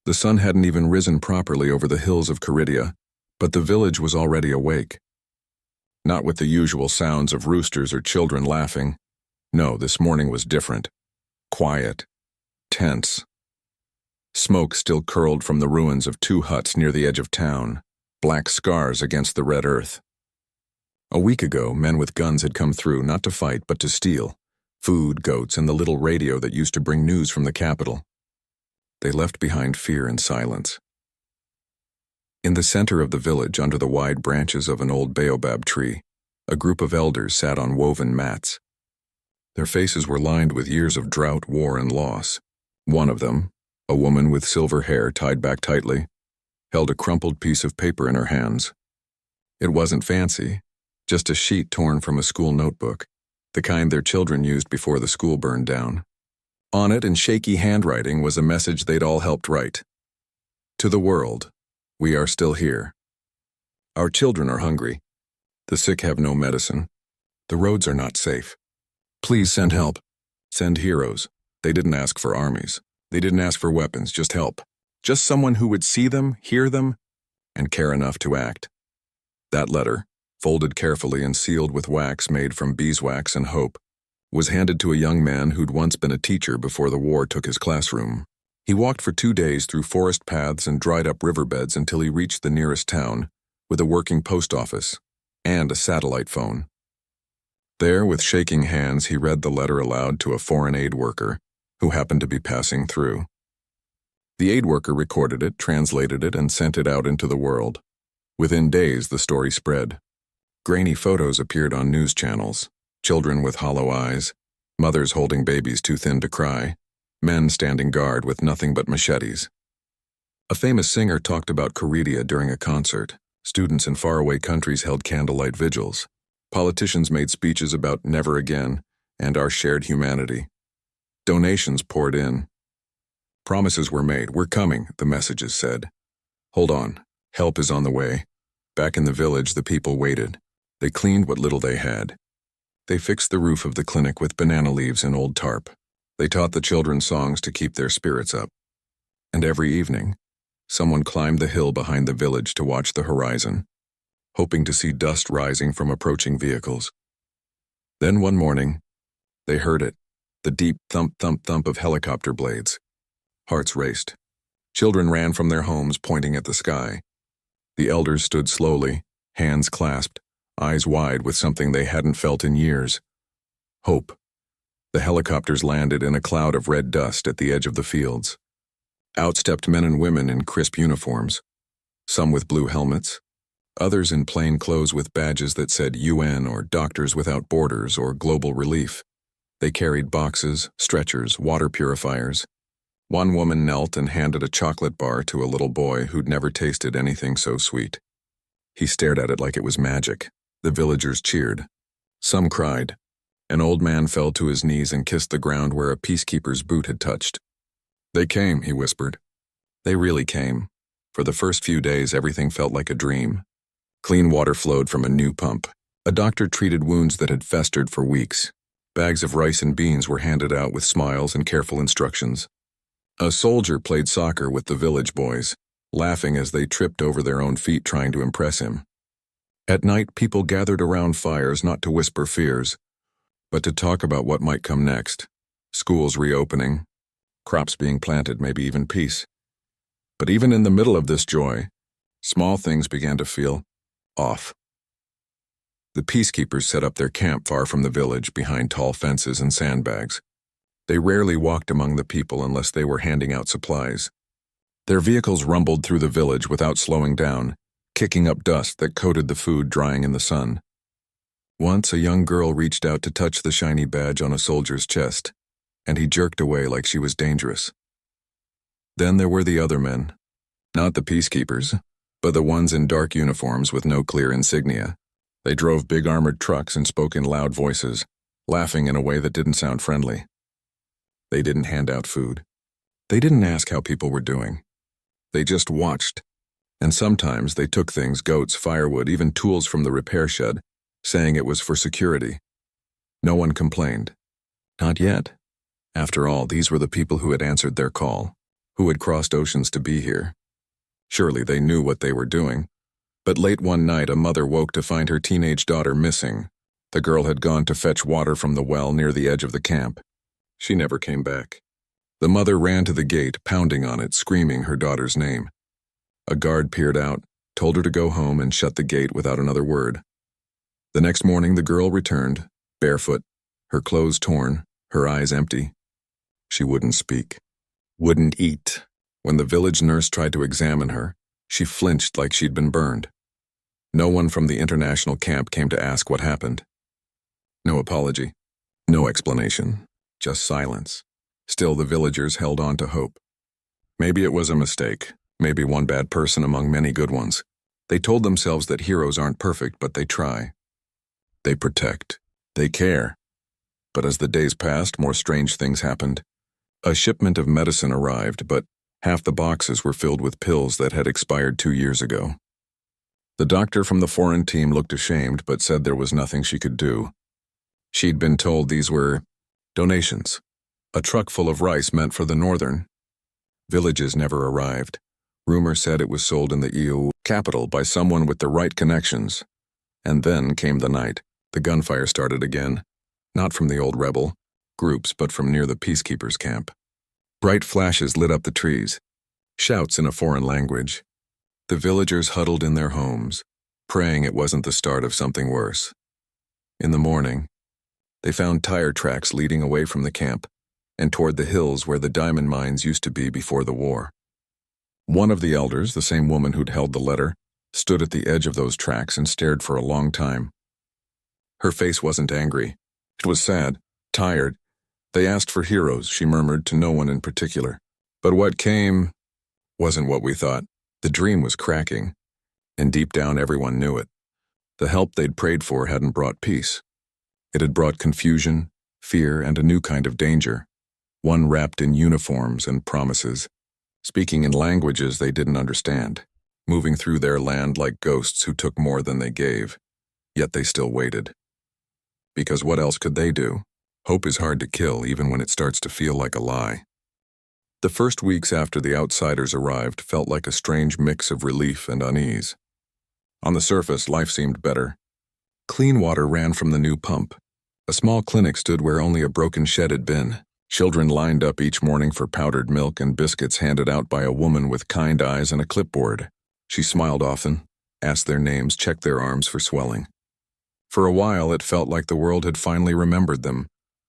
The sun hadn't even risen properly over the hills of Caridia, but the village was already awake. Not with the usual sounds of roosters or children laughing. No, this morning was different. Quiet. Tense. Smoke still curled from the ruins of 2 huts near the edge of town, black scars against the red earth. A week ago, men with guns had come through, not to fight, but to steal. Food, goats, and the little radio that used to bring news from the capital. They left behind fear and silence. In the center of the village, under the wide branches of an old baobab tree, a group of elders sat on woven mats. Their faces were lined with years of drought, war, and loss. One of them, a woman with silver hair tied back tightly, held a crumpled piece of paper in her hands. It wasn't fancy, just a sheet torn from a school notebook, the kind their children used before the school burned down. On it, in shaky handwriting, was a message they'd all helped write. To the world, we are still here. Our children are hungry. The sick have no medicine. The roads are not safe. Please send help. Send heroes. They didn't ask for armies. They didn't ask for weapons, just help. Just someone who would see them, hear them, and care enough to act. That letter, folded carefully and sealed with wax made from beeswax and hope, was handed to a young man who'd once been a teacher before the war took his classroom. He walked for 2 days through forest paths and dried-up riverbeds until he reached the nearest town, with a working post office and a satellite phone. There, with shaking hands, he read the letter aloud to a foreign aid worker who happened to be passing through. The aid worker recorded it, translated it, and sent it out into the world. Within days, the story spread. Grainy photos appeared on news channels. Children with hollow eyes, mothers holding babies too thin to cry, men standing guard with nothing but machetes. A famous singer talked about Caridia during a concert. Students in faraway countries held candlelight vigils. Politicians made speeches about never again and our shared humanity. Donations poured in. Promises were made. We're coming, the messages said. Hold on. Help is on the way. Back in the village, the people waited. They cleaned what little they had. They fixed the roof of the clinic with banana leaves and old tarp. They taught the children songs to keep their spirits up. And every evening, someone climbed the hill behind the village to watch the horizon, hoping to see dust rising from approaching vehicles. Then one morning, they heard it, the deep thump-thump-thump of helicopter blades. Hearts raced. Children ran from their homes, pointing at the sky. The elders stood slowly, hands clasped, eyes wide with something they hadn't felt in years. Hope. The helicopters landed in a cloud of red dust at the edge of the fields. Out stepped men and women in crisp uniforms, some with blue helmets, others in plain clothes with badges that said UN or Doctors Without Borders or Global Relief. They carried boxes, stretchers, water purifiers. One woman knelt and handed a chocolate bar to a little boy who'd never tasted anything so sweet. He stared at it like it was magic. The villagers cheered. Some cried. An old man fell to his knees and kissed the ground where a peacekeeper's boot had touched. They came, he whispered. They really came. For the first few days, everything felt like a dream. Clean water flowed from a new pump. A doctor treated wounds that had festered for weeks. Bags of rice and beans were handed out with smiles and careful instructions. A soldier played soccer with the village boys, laughing as they tripped over their own feet trying to impress him. At night, people gathered around fires not to whisper fears, but to talk about what might come next. Schools reopening, crops being planted, maybe even peace. But even in the middle of this joy, small things began to feel off. The peacekeepers set up their camp far from the village, behind tall fences and sandbags. They rarely walked among the people unless they were handing out supplies. Their vehicles rumbled through the village without slowing down, kicking up dust that coated the food drying in the sun. Once a young girl reached out to touch the shiny badge on a soldier's chest, and he jerked away like she was dangerous. Then there were the other men, not the peacekeepers, but the ones in dark uniforms with no clear insignia. They drove big armored trucks and spoke in loud voices, laughing in a way that didn't sound friendly. They didn't hand out food. They didn't ask how people were doing. They just watched. And sometimes they took things, goats, firewood, even tools from the repair shed, saying it was for security. No one complained. Not yet. After all, these were the people who had answered their call. who had crossed oceans to be here. Surely they knew what they were doing. But late one night, a mother woke to find her teenage daughter missing. The girl had gone to fetch water from the well near the edge of the camp. She never came back. The mother ran to the gate, pounding on it, screaming her daughter's name. A guard peered out, told her to go home, and shut the gate without another word. The next morning, the girl returned, barefoot, her clothes torn, her eyes empty. She wouldn't speak, wouldn't eat. When the village nurse tried to examine her, she flinched like she'd been burned. No one from the international camp came to ask what happened. No apology, no explanation, just silence. Still, the villagers held on to hope. Maybe it was a mistake, maybe one bad person among many good ones. They told themselves that heroes aren't perfect, but they try. They protect. They care. But as the days passed, more strange things happened. A shipment of medicine arrived, but half the boxes were filled with pills that had expired 2 years ago. The doctor from the foreign team looked ashamed, but said there was nothing she could do. She'd been told these were donations, a truck full of rice meant for the northern. Villages never arrived. Rumor said it was sold in the EU capital by someone with the right connections. And then came the night. The gunfire started again, not from the old rebel groups, but from near the peacekeepers' camp. Bright flashes lit up the trees, shouts in a foreign language. The villagers huddled in their homes, praying it wasn't the start of something worse. In the morning, they found tire tracks leading away from the camp and toward the hills where the diamond mines used to be before the war. One of the elders, the same woman who'd held the letter, stood at the edge of those tracks and stared for a long time. Her face wasn't angry. It was sad, tired. They asked for heroes, she murmured, to no one in particular. But what came wasn't what we thought. The dream was cracking, and deep down everyone knew it. The help they'd prayed for hadn't brought peace. It had brought confusion, fear, and a new kind of danger, one wrapped in uniforms and promises, speaking in languages they didn't understand, moving through their land like ghosts who took more than they gave, yet they still waited. Because what else could they do? Hope is hard to kill even when it starts to feel like a lie. The first weeks after the outsiders arrived felt like a strange mix of relief and unease. On the surface, life seemed better. Clean water ran from the new pump. A small clinic stood where only a broken shed had been. Children lined up each morning for powdered milk and biscuits handed out by a woman with kind eyes and a clipboard. She smiled often, asked their names, checked their arms for swelling. For a while, it felt like the world had finally remembered them.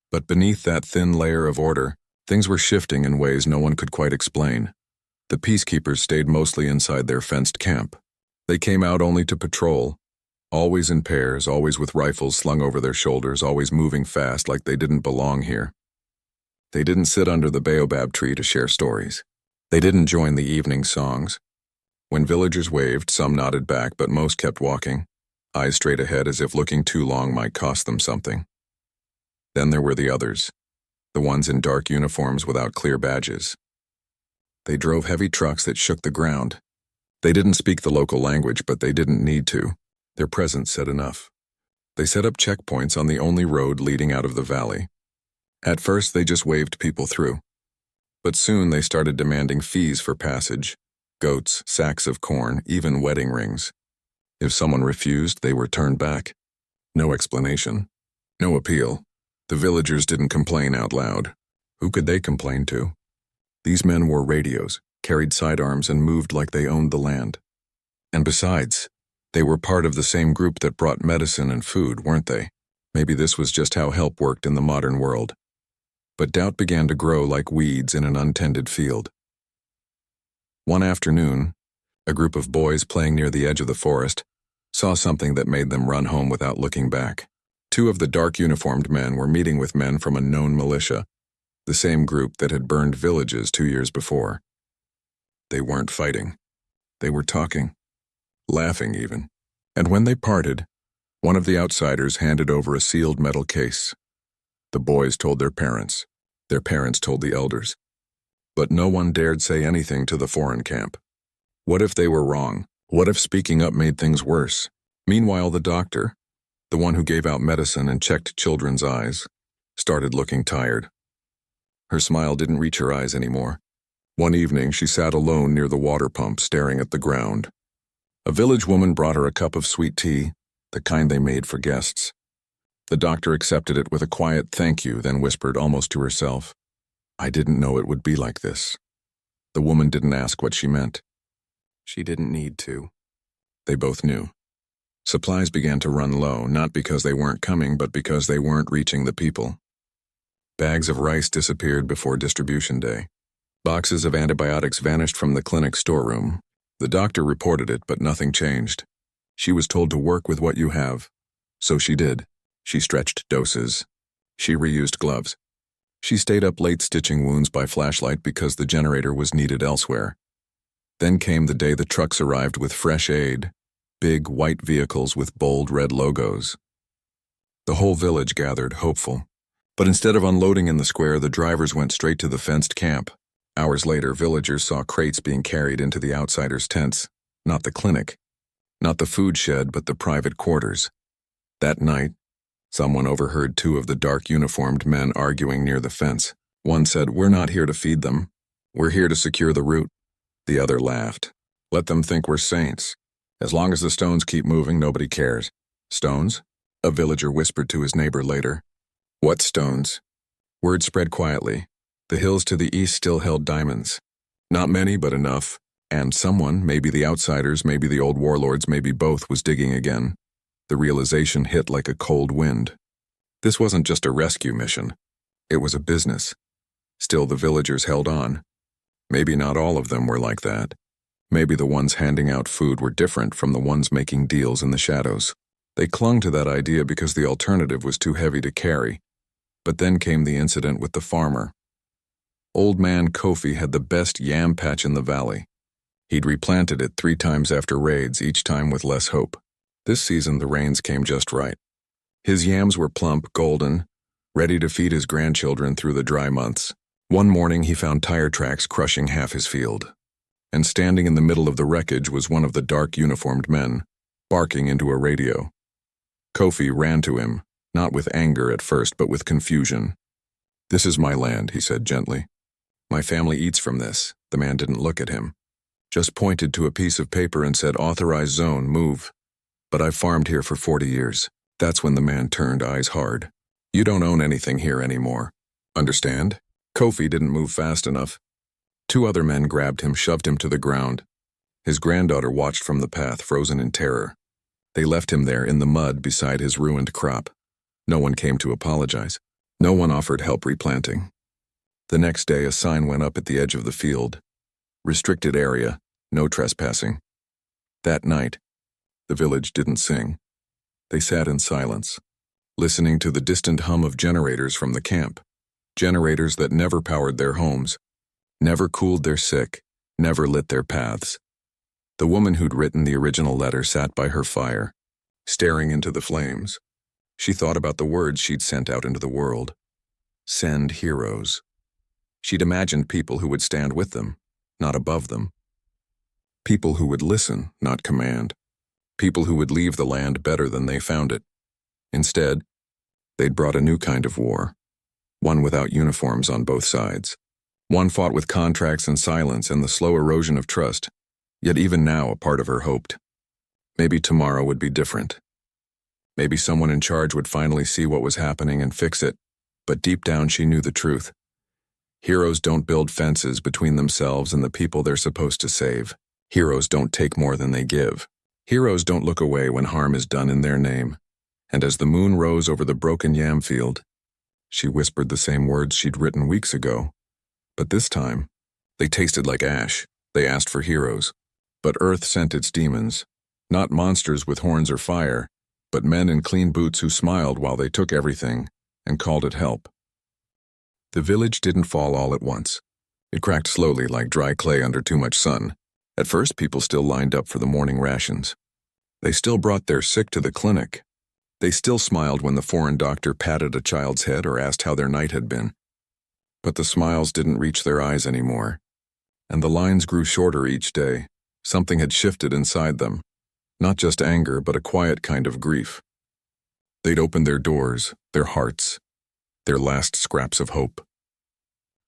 But beneath that thin layer of order, things were shifting in ways no one could quite explain. The peacekeepers stayed mostly inside their fenced camp. They came out only to patrol, always in pairs, always with rifles slung over their shoulders, always moving fast like they didn't belong here. They didn't sit under the baobab tree to share stories. They didn't join the evening songs. When villagers waved, some nodded back, but most kept walking, eyes straight ahead as if looking too long might cost them something. Then there were the others, the ones in dark uniforms without clear badges. They drove heavy trucks that shook the ground. They didn't speak the local language, but they didn't need to. Their presence said enough. They set up checkpoints on the only road leading out of the valley. At first, they just waved people through. But soon they started demanding fees for passage, goats, sacks of corn, even wedding rings. If someone refused, they were turned back. No explanation, no appeal. The villagers didn't complain out loud. Who could they complain to? These men wore radios, carried sidearms, and moved like they owned the land. And besides, they were part of the same group that brought medicine and food, weren't they? Maybe this was just how help worked in the modern world. But doubt began to grow like weeds in an untended field. One afternoon, a group of boys playing near the edge of the forest saw something that made them run home without looking back. 2 of the dark uniformed men were meeting with men from a known militia, the same group that had burned villages 2 years before. They weren't fighting. They were talking, laughing even. And when they parted, one of the outsiders handed over a sealed metal case. The boys told their parents told the elders. But no one dared say anything to the foreign camp. What if they were wrong? What if speaking up made things worse? Meanwhile, the doctor, the one who gave out medicine and checked children's eyes, started looking tired. Her smile didn't reach her eyes anymore. One evening, she sat alone near the water pump, staring at the ground. A village woman brought her a cup of sweet tea, the kind they made for guests. The doctor accepted it with a quiet thank you, then whispered almost to herself, "I didn't know it would be like this." The woman didn't ask what she meant. She didn't need to. They both knew. Supplies began to run low, not because they weren't coming, but because they weren't reaching the people. Bags of rice disappeared before distribution day. Boxes of antibiotics vanished from the clinic storeroom. The doctor reported it, but nothing changed. She was told to work with what you have. So she did. She stretched doses. She reused gloves. She stayed up late stitching wounds by flashlight because the generator was needed elsewhere. Then came the day the trucks arrived with fresh aid, big white vehicles with bold red logos. The whole village gathered, hopeful. But instead of unloading in the square, the drivers went straight to the fenced camp. Hours later, villagers saw crates being carried into the outsiders' tents, not the clinic, not the food shed, but the private quarters. That night, someone overheard two of the dark uniformed men arguing near the fence. One said, "We're not here to feed them. We're here to secure the route." The other laughed. "Let them think we're saints. As long as the stones keep moving, nobody cares." "Stones?" a villager whispered to his neighbor later. "What stones?" Word spread quietly. The hills to the east still held diamonds. Not many, but enough. And someone, maybe the outsiders, maybe the old warlords, maybe both, was digging again. The realization hit like a cold wind. This wasn't just a rescue mission. It was a business. Still, the villagers held on. Maybe not all of them were like that. Maybe the ones handing out food were different from the ones making deals in the shadows. They clung to that idea because the alternative was too heavy to carry. But then came the incident with the farmer. Old man Kofi had the best yam patch in the valley. He'd replanted it 3 times after raids, each time with less hope. This season, the rains came just right. His yams were plump, golden, ready to feed his grandchildren through the dry months. One morning, he found tire tracks crushing half his field. And standing in the middle of the wreckage was one of the dark uniformed men, barking into a radio. Kofi ran to him, not with anger at first, but with confusion. "This is my land," he said gently. "My family eats from this." The man didn't look at him, just pointed to a piece of paper and said, "Authorized zone, move." "But I've farmed here for 40 years. That's when the man turned, eyes hard. "You don't own anything here anymore. Understand?" Kofi didn't move fast enough. 2 other men grabbed him, shoved him to the ground. His granddaughter watched from the path, frozen in terror. They left him there in the mud beside his ruined crop. No one came to apologize. No one offered help replanting. The next day, a sign went up at the edge of the field. Restricted area, no trespassing. That night, the village didn't sing. They sat in silence, listening to the distant hum of generators from the camp. Generators that never powered their homes, never cooled their sick, never lit their paths. The woman who'd written the original letter sat by her fire, staring into the flames. She thought about the words she'd sent out into the world. Send heroes. She'd imagined people who would stand with them, not above them. People who would listen, not command. People who would leave the land better than they found it. Instead, they'd brought a new kind of war. One without uniforms on both sides. One fought with contracts and silence and the slow erosion of trust. Yet even now, a part of her hoped. Maybe tomorrow would be different. Maybe someone in charge would finally see what was happening and fix it. But deep down, she knew the truth. Heroes don't build fences between themselves and the people they're supposed to save. Heroes don't take more than they give. Heroes don't look away when harm is done in their name. And as the moon rose over the broken yam field, she whispered the same words she'd written weeks ago. But this time, they tasted like ash. They asked for heroes. But Earth sent its demons. Not monsters with horns or fire, but men in clean boots who smiled while they took everything and called it help. The village didn't fall all at once. It cracked slowly like dry clay under too much sun. At first, people still lined up for the morning rations. They still brought their sick to the clinic. They still smiled when the foreign doctor patted a child's head or asked how their night had been. But the smiles didn't reach their eyes anymore. And the lines grew shorter each day. Something had shifted inside them. Not just anger, but a quiet kind of grief. They'd opened their doors, their hearts, their last scraps of hope.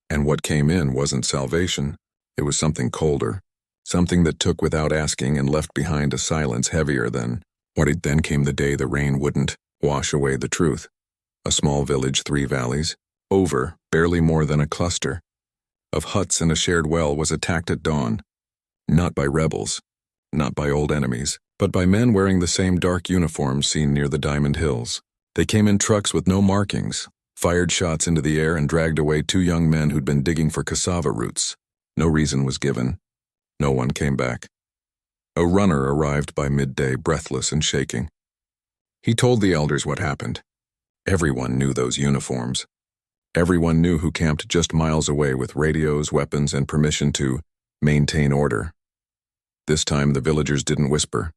And what came in wasn't salvation, It was something colder, something that took without asking and left behind a silence heavier than what it. Then came the day the rain wouldn't wash away the truth. A small village, 3 valleys, over, barely more than a cluster of huts and a shared well, was attacked at dawn. Not by rebels, not by old enemies, but by men wearing the same dark uniforms seen near the Diamond Hills. They came in trucks with no markings, fired shots into the air, and dragged away 2 young men who'd been digging for cassava roots. No reason was given. No one came back. A runner arrived by midday, breathless and shaking. He told the elders what happened. Everyone knew those uniforms. Everyone knew who camped just miles away with radios, weapons, and permission to maintain order. This time the villagers didn't whisper.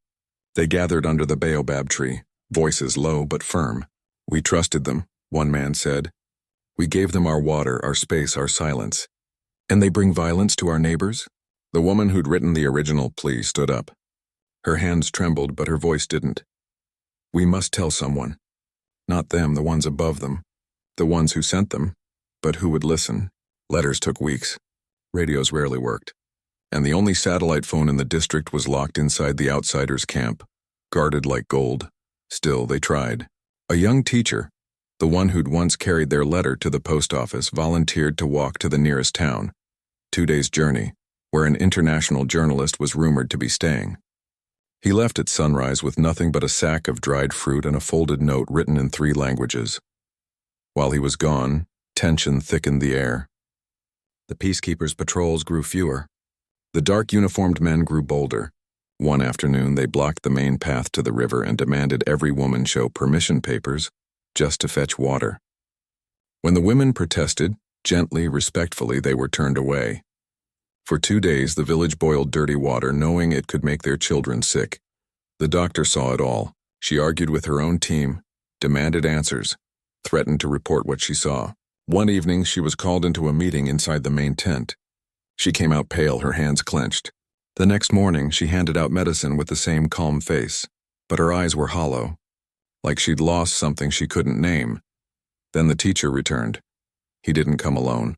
They gathered under the baobab tree, voices low but firm. "We trusted them," one man said. "We gave them our water, our space, our silence. And they bring violence to our neighbors?" The woman who'd written the original plea stood up. Her hands trembled, but her voice didn't. "We must tell someone. Not them, the ones above them. The ones who sent them, but who would listen." Letters took weeks. Radios rarely worked. And the only satellite phone in the district was locked inside the outsiders' camp, guarded like gold. Still, they tried. A young teacher, the one who'd once carried their letter to the post office, volunteered to walk to the nearest town, 2 days' journey, where an international journalist was rumored to be staying. He left at sunrise with nothing but a sack of dried fruit and a folded note written in 3 languages. While he was gone, tension thickened the air. The peacekeepers' patrols grew fewer. The dark uniformed men grew bolder. One afternoon, they blocked the main path to the river and demanded every woman show permission papers just to fetch water. When the women protested, gently, respectfully, they were turned away. For 2 days, the village boiled dirty water, knowing it could make their children sick. The doctor saw it all. She argued with her own team, demanded answers, threatened to report what she saw. One evening, she was called into a meeting inside the main tent. She came out pale, her hands clenched. The next morning, she handed out medicine with the same calm face, but her eyes were hollow, like she'd lost something she couldn't name. Then the teacher returned. He didn't come alone.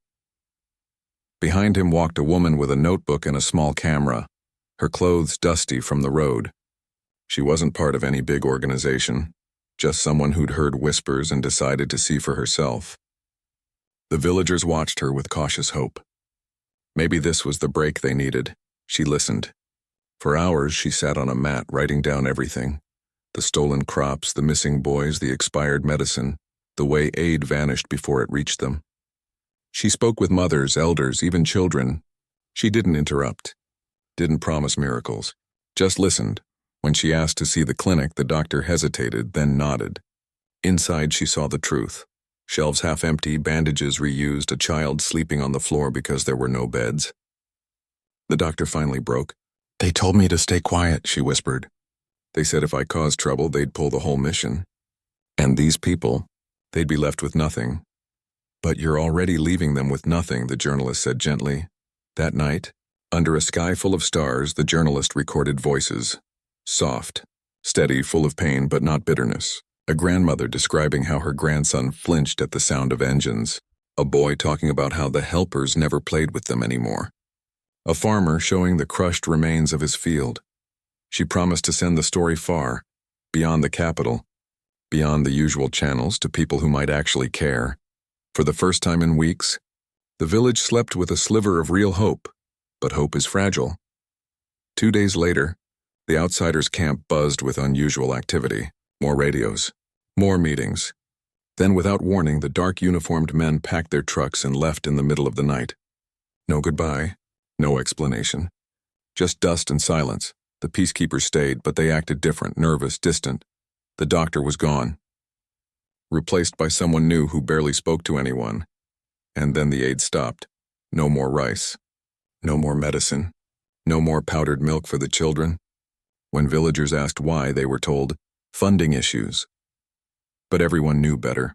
Behind him walked a woman with a notebook and a small camera, her clothes dusty from the road. She wasn't part of any big organization, just someone who'd heard whispers and decided to see for herself. The villagers watched her with cautious hope. Maybe this was the break they needed. She listened. For hours, she sat on a mat writing down everything. The stolen crops, the missing boys, the expired medicine, the way aid vanished before it reached them. She spoke with mothers, elders, even children. She didn't interrupt, didn't promise miracles, just listened. When she asked to see the clinic, the doctor hesitated, then nodded. Inside, she saw the truth. Shelves half empty, bandages reused, a child sleeping on the floor because there were no beds. The doctor finally broke. "They told me to stay quiet," she whispered. "They said if I caused trouble, they'd pull the whole mission. And these people, they'd be left with nothing." "But you're already leaving them with nothing," the journalist said gently. That night, under a sky full of stars, the journalist recorded voices. Soft, steady, full of pain but not bitterness. A grandmother describing how her grandson flinched at the sound of engines. A boy talking about how the helpers never played with them anymore. A farmer showing the crushed remains of his field. She promised to send the story far, beyond the capital, beyond the usual channels, to people who might actually care. For the first time in weeks, the village slept with a sliver of real hope, but hope is fragile. 2 days later, the outsiders' camp buzzed with unusual activity. More radios, more meetings. Then, without warning, the dark uniformed men packed their trucks and left in the middle of the night. No goodbye, no explanation. Just dust and silence. The peacekeepers stayed, but they acted different, nervous, distant. The doctor was gone, replaced by someone new who barely spoke to anyone. And then the aid stopped. No more rice. No more medicine. No more powdered milk for the children. When villagers asked why, they were told, funding issues. But everyone knew better.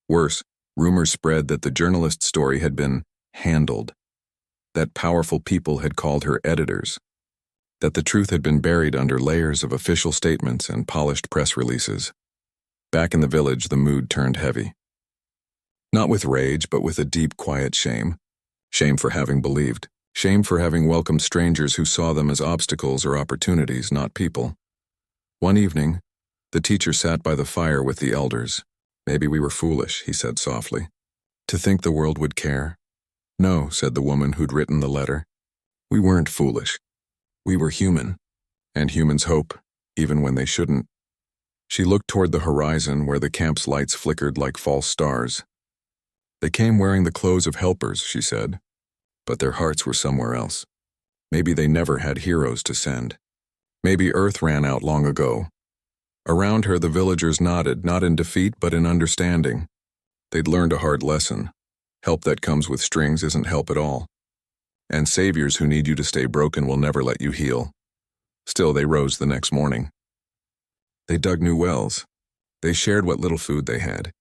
Worse, rumors spread that the journalist's story had been handled, that powerful people had called her editors, that the truth had been buried under layers of official statements and polished press releases. Back in the village, the mood turned heavy. Not with rage, but with a deep, quiet shame. Shame for having believed. Shame for having welcomed strangers who saw them as obstacles or opportunities, not people. One evening, the teacher sat by the fire with the elders. "Maybe we were foolish," he said softly. "To think the world would care?" "No," said the woman who'd written the letter. "We weren't foolish. We were human. And humans hope, even when they shouldn't." She looked toward the horizon where the camp's lights flickered like false stars. "They came wearing the clothes of helpers," she said, "but their hearts were somewhere else. Maybe they never had heroes to send. Maybe Earth ran out long ago." Around her, the villagers nodded, not in defeat, but in understanding. They'd learned a hard lesson. Help that comes with strings isn't help at all. And saviors who need you to stay broken will never let you heal. Still, they rose the next morning. They dug new wells. They shared what little food they had.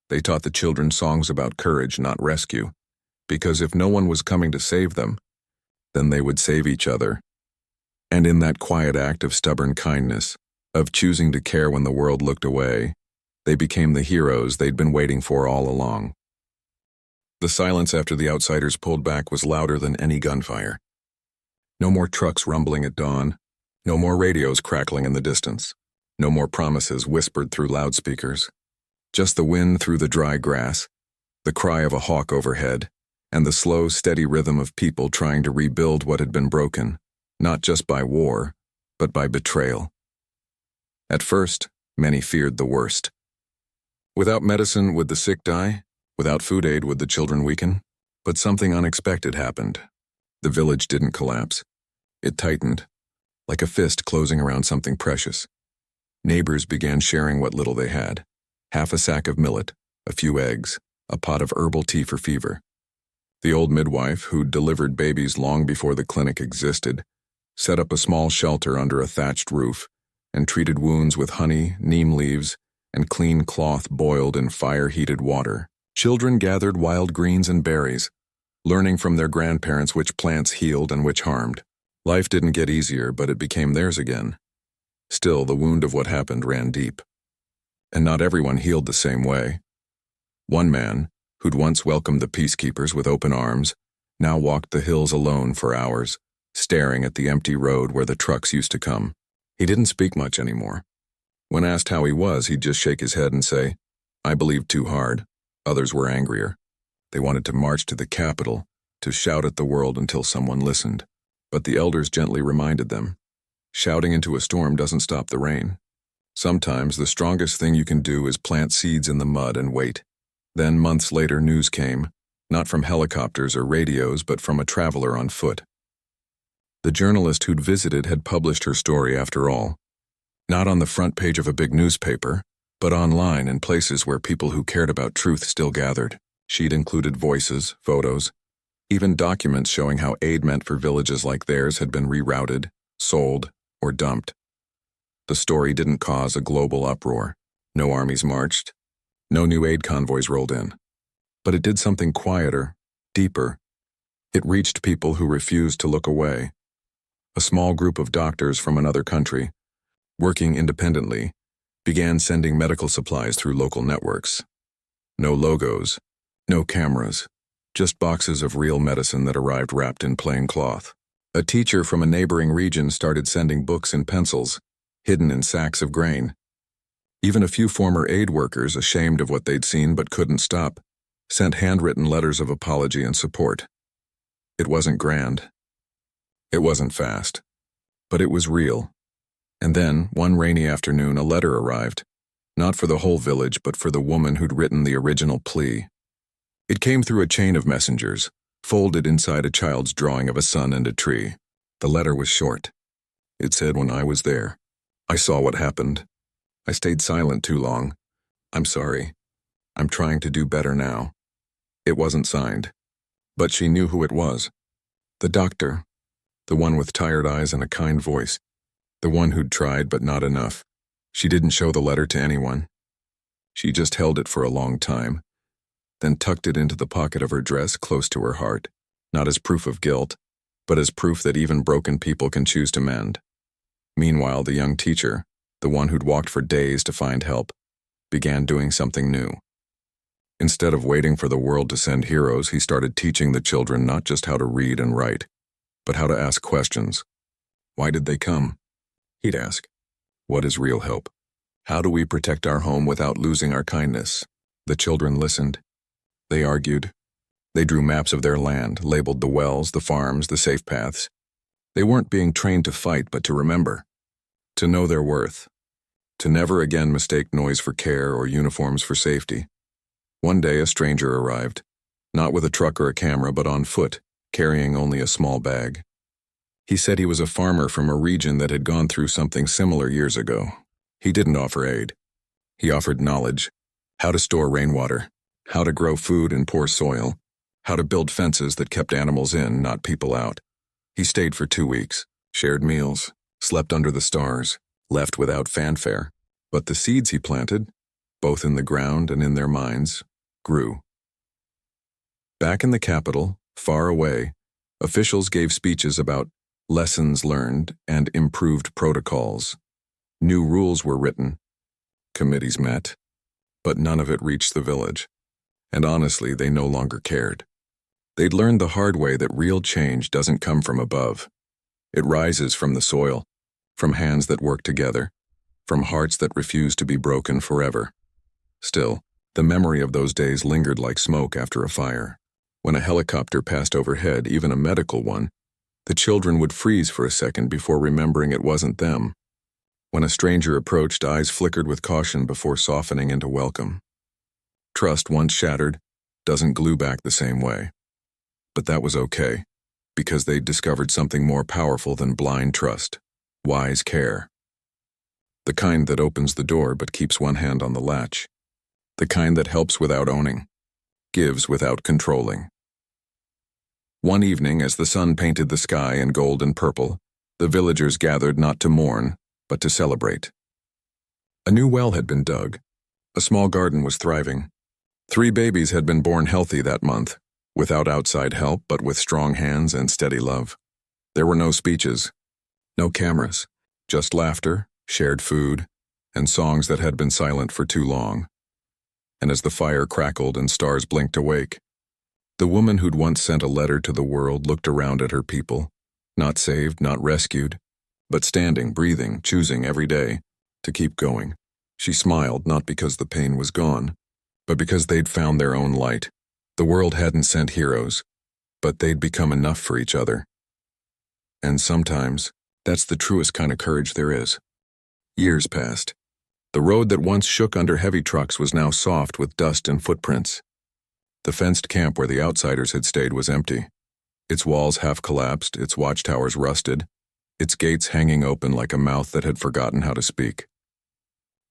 They taught the children songs about courage, not rescue. Because if no one was coming to save them, then they would save each other. And in that quiet act of stubborn kindness, of choosing to care when the world looked away, they became the heroes they'd been waiting for all along. The silence after the outsiders pulled back was louder than any gunfire. No more trucks rumbling at dawn, no more radios crackling in the distance, no more promises whispered through loudspeakers. Just the wind through the dry grass, the cry of a hawk overhead, and the slow, steady rhythm of people trying to rebuild what had been broken, not just by war, but by betrayal. At first, many feared the worst. Without medicine, would the sick die? Without food aid, would the children weaken? But something unexpected happened. The village didn't collapse. It tightened, like a fist closing around something precious. Neighbors began sharing what little they had. Half a sack of millet, a few eggs, a pot of herbal tea for fever. The old midwife, who'd delivered babies long before the clinic existed, set up a small shelter under a thatched roof and treated wounds with honey, neem leaves, and clean cloth boiled in fire-heated water. Children gathered wild greens and berries, learning from their grandparents which plants healed and which harmed. Life didn't get easier, but it became theirs again. Still, the wound of what happened ran deep. And not everyone healed the same way. One man, who'd once welcomed the peacekeepers with open arms, now walked the hills alone for hours, staring at the empty road where the trucks used to come. He didn't speak much anymore. When asked how he was, he'd just shake his head and say, "I believed too hard." Others were angrier. They wanted to march to the capital, to shout at the world until someone listened. But the elders gently reminded them, shouting into a storm doesn't stop the rain. Sometimes the strongest thing you can do is plant seeds in the mud and wait. Then months later news came, not from helicopters or radios, but from a traveler on foot. The journalist who'd visited had published her story after all. Not on the front page of a big newspaper, but online in places where people who cared about truth still gathered. She'd included voices, photos, even documents showing how aid meant for villages like theirs had been rerouted, sold, or dumped. The story didn't cause a global uproar. No armies marched. No new aid convoys rolled in. But it did something quieter, deeper. It reached people who refused to look away. A small group of doctors from another country, working independently, began sending medical supplies through local networks. No logos, no cameras, just boxes of real medicine that arrived wrapped in plain cloth. A teacher from a neighboring region started sending books and pencils, hidden in sacks of grain. Even a few former aid workers, ashamed of what they'd seen but couldn't stop, sent handwritten letters of apology and support. It wasn't grand. It wasn't fast. But it was real. And then, one rainy afternoon, a letter arrived, not for the whole village, but for the woman who'd written the original plea. It came through a chain of messengers, folded inside a child's drawing of a sun and a tree. The letter was short. It said, "When I was there, I saw what happened. I stayed silent too long. I'm sorry. I'm trying to do better now." It wasn't signed, but she knew who it was. The doctor, the one with tired eyes and a kind voice, the one who'd tried but not enough. She didn't show the letter to anyone. She just held it for a long time, then tucked it into the pocket of her dress close to her heart, not as proof of guilt, but as proof that even broken people can choose to mend. Meanwhile, the young teacher, the one who'd walked for days to find help, began doing something new. Instead of waiting for the world to send heroes, he started teaching the children not just how to read and write, but how to ask questions. Why did they come? He'd ask. What is real hope? How do we protect our home without losing our kindness? The children listened. They argued. They drew maps of their land, labeled the wells, the farms, the safe paths. They weren't being trained to fight, but to remember. To know their worth. To never again mistake noise for care or uniforms for safety. One day a stranger arrived, not with a truck or a camera, but on foot, carrying only a small bag. He said he was a farmer from a region that had gone through something similar years ago. He didn't offer aid. He offered knowledge, how to store rainwater, how to grow food in poor soil, how to build fences that kept animals in, not people out. He stayed for 2 weeks, shared meals, slept under the stars, left without fanfare. But the seeds he planted, both in the ground and in their minds, grew. Back in the capital, far away, officials gave speeches about lessons learned and improved protocols. New rules were written. Committees met. But none of it reached the village. And honestly, they no longer cared. They'd learned the hard way that real change doesn't come from above. It rises from the soil, from hands that work together, from hearts that refuse to be broken forever. Still, the memory of those days lingered like smoke after a fire. When a helicopter passed overhead, even a medical one, the children would freeze for a second before remembering it wasn't them. When a stranger approached, eyes flickered with caution before softening into welcome. Trust, once shattered, doesn't glue back the same way. But that was okay, because they'd discovered something more powerful than blind trust: wise care. The kind that opens the door but keeps one hand on the latch. The kind that helps without owning, gives without controlling. One evening, as the sun painted the sky in gold and purple, the villagers gathered not to mourn, but to celebrate. A new well had been dug. A small garden was thriving. 3 babies had been born healthy that month, without outside help but with strong hands and steady love. There were no speeches, no cameras, just laughter, shared food, and songs that had been silent for too long. And as the fire crackled and stars blinked awake, the woman who'd once sent a letter to the world looked around at her people, not saved, not rescued, but standing, breathing, choosing every day to keep going. She smiled, not because the pain was gone, but because they'd found their own light. The world hadn't sent heroes, but they'd become enough for each other. And sometimes, that's the truest kind of courage there is. Years passed. The road that once shook under heavy trucks was now soft with dust and footprints. The fenced camp where the outsiders had stayed was empty. Its walls half collapsed, its watchtowers rusted, its gates hanging open like a mouth that had forgotten how to speak.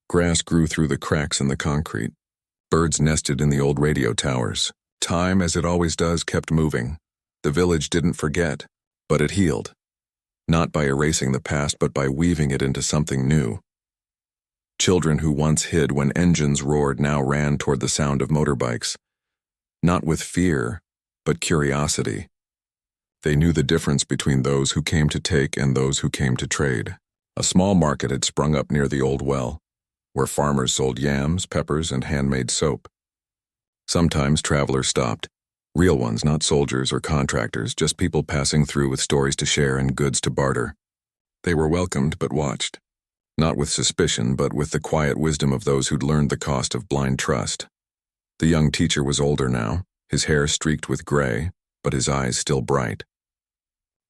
Grass grew through the cracks in the concrete. Birds nested in the old radio towers. Time, as it always does, kept moving. The village didn't forget, but it healed. Not by erasing the past, but by weaving it into something new. Children who once hid when engines roared now ran toward the sound of motorbikes. Not with fear, but curiosity. They knew the difference between those who came to take and those who came to trade. A small market had sprung up near the old well, where farmers sold yams, peppers, and handmade soap. Sometimes travelers stopped. Real ones, not soldiers or contractors, just people passing through with stories to share and goods to barter. They were welcomed but watched. Not with suspicion, but with the quiet wisdom of those who'd learned the cost of blind trust. The young teacher was older now, his hair streaked with gray, but his eyes still bright.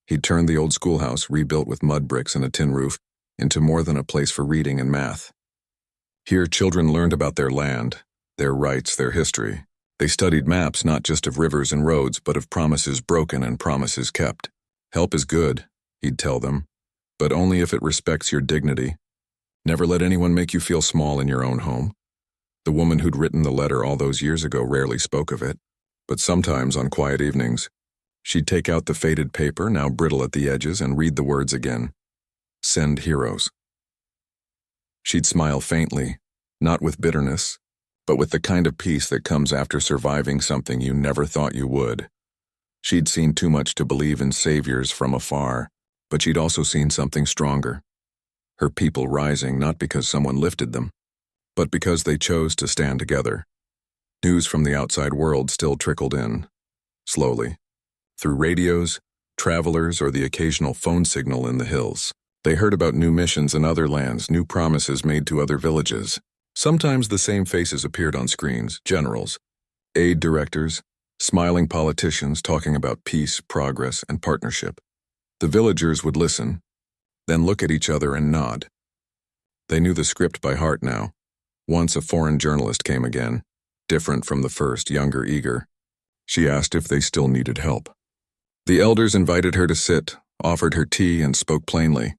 He'd turned the old schoolhouse, rebuilt with mud bricks and a tin roof, into more than a place for reading and math. Here children learned about their land, their rights, their history. They studied maps not just of rivers and roads, but of promises broken and promises kept. Help is good, he'd tell them, but only if it respects your dignity. Never let anyone make you feel small in your own home. The woman who'd written the letter all those years ago rarely spoke of it, but sometimes on quiet evenings, she'd take out the faded paper, now brittle at the edges, and read the words again. Send heroes. She'd smile faintly, not with bitterness, but with the kind of peace that comes after surviving something you never thought you would. She'd seen too much to believe in saviors from afar, but she'd also seen something stronger. Her people rising not because someone lifted them, but because they chose to stand together. News from the outside world still trickled in, slowly, through radios, travelers, or the occasional phone signal in the hills. They heard about new missions in other lands, new promises made to other villages. Sometimes the same faces appeared on screens: generals, aid directors, smiling politicians talking about peace, progress, and partnership. The villagers would listen, then look at each other and nod. They knew the script by heart now. Once a foreign journalist came again, different from the first, younger, eager. She asked if they still needed help. The elders invited her to sit, offered her tea, and spoke plainly.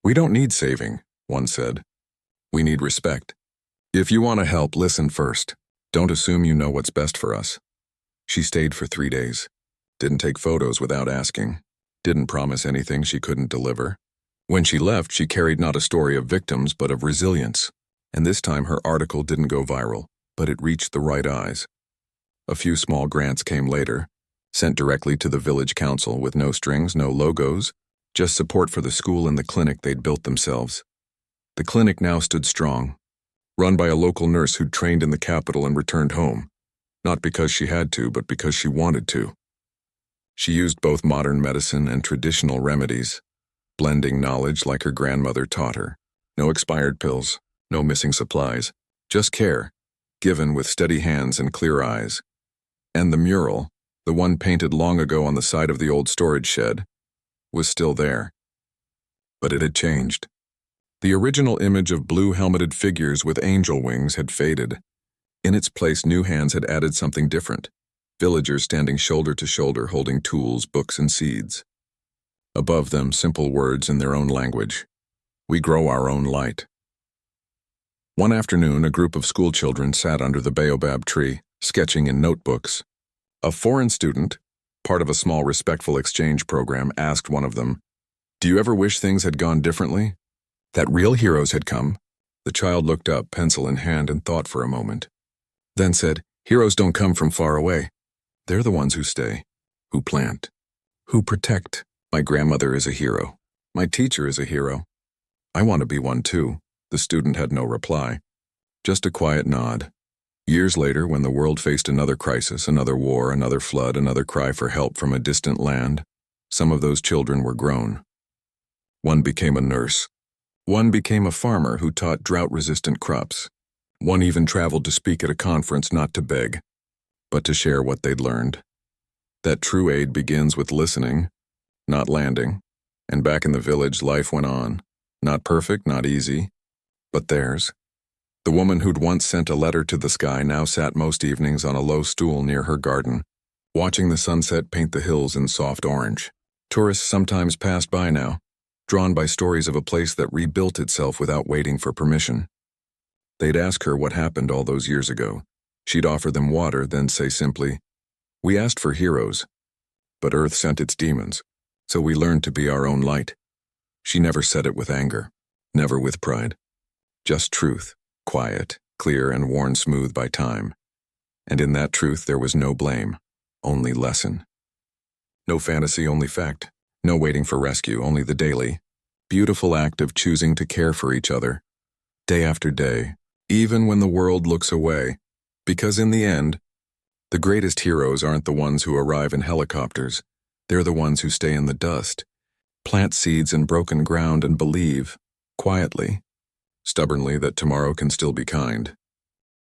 "We don't need saving," one said. "We need respect. If you want to help, listen first. Don't assume you know what's best for us." She stayed for 3 days. Didn't take photos without asking. Didn't promise anything she couldn't deliver. When she left, she carried not a story of victims, but of resilience. And this time her article didn't go viral, but it reached the right eyes. A few small grants came later, sent directly to the village council with no strings, no logos, just support for the school and the clinic they'd built themselves. The clinic now stood strong, run by a local nurse who'd trained in the capital and returned home, not because she had to, but because she wanted to. She used both modern medicine and traditional remedies, blending knowledge like her grandmother taught her. No expired pills, no missing supplies, just care, given with steady hands and clear eyes. And the mural, the one painted long ago on the side of the old storage shed, was still there. But it had changed. The original image of blue-helmeted figures with angel wings had faded. In its place, new hands had added something different. Villagers standing shoulder to shoulder holding tools, books, and seeds. Above them, simple words in their own language. "We grow our own light." One afternoon, a group of schoolchildren sat under the baobab tree, sketching in notebooks. A foreign student, part of a small respectful exchange program, asked one of them, "Do you ever wish things had gone differently? That real heroes had come?" The child looked up, pencil in hand, and thought for a moment. Then said, "Heroes don't come from far away. They're the ones who stay, who plant, who protect. My grandmother is a hero. My teacher is a hero. I want to be one too." The student had no reply, just a quiet nod. Years later, when the world faced another crisis, another war, another flood, another cry for help from a distant land, some of those children were grown. One became a nurse. One became a farmer who taught drought-resistant crops. One even traveled to speak at a conference, not to beg, but to share what they'd learned. That true aid begins with listening, not landing. And back in the village, life went on. Not perfect, not easy, but theirs. The woman who'd once sent a letter to the sky now sat most evenings on a low stool near her garden, watching the sunset paint the hills in soft orange. Tourists sometimes passed by now, drawn by stories of a place that rebuilt itself without waiting for permission. They'd ask her what happened all those years ago. She'd offer them water, then say simply, "We asked for heroes, but Earth sent its demons, so we learned to be our own light." She never said it with anger, never with pride. Just truth, quiet, clear, and worn smooth by time. And in that truth there was no blame, only lesson. No fantasy, only fact. No waiting for rescue, only the daily, beautiful act of choosing to care for each other, day after day, even when the world looks away. Because in the end, the greatest heroes aren't the ones who arrive in helicopters. They're the ones who stay in the dust, plant seeds in broken ground, and believe, quietly, stubbornly, that tomorrow can still be kind.